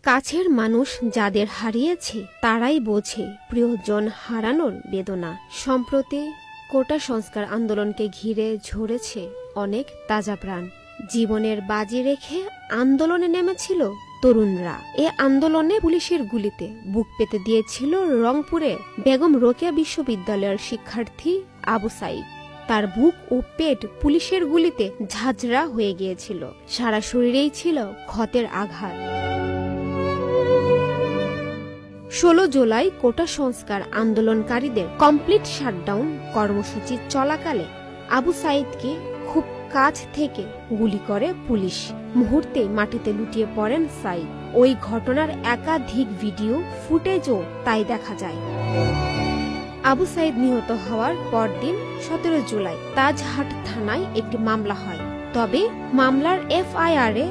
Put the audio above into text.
কাছের মানুষ যাদের হারিয়েছে তারাই বোঝে প্রিয়জন হারানোর বেদনা। সম্প্রতি কোটা সংস্কার আন্দোলনকে ঘিরে ঝরেছে অনেক তাজা প্রাণ। জীবনের বাজি রেখে আন্দোলনে নেমেছিল তরুণরা। এ আন্দোলনে পুলিশের গুলিতে বুক পেতে দিয়েছিল রংপুরে বেগম রোকেয়া বিশ্ববিদ্যালয়ের শিক্ষার্থী আবু সাইদ। তার বুক ও পেট পুলিশের গুলিতে ঝাঁঝরা হয়ে গিয়েছিল, সারা শরীরেই ছিল ক্ষতের আঘাত। ১৬ জুলাই কোটা সংস্কার আন্দোলনকারীদের কমপ্লিট শাটডাউন কর্মসূচি চলাকালে আবু সাইদকে খুব কাছ থেকে গুলি করে পুলিশ। মুহূর্তে মাটিতে লুটিয়ে পড়েন সাইদ। ওই ঘটনার একাধিক ভিডিও ফুটেজও তাই দেখা যায়। আবু সাইদ নিহত হওয়ার পরদিন ১৭ জুলাই তাজহাট থানায় একটি মামলা হয়। তবে মামলার এফআইআরে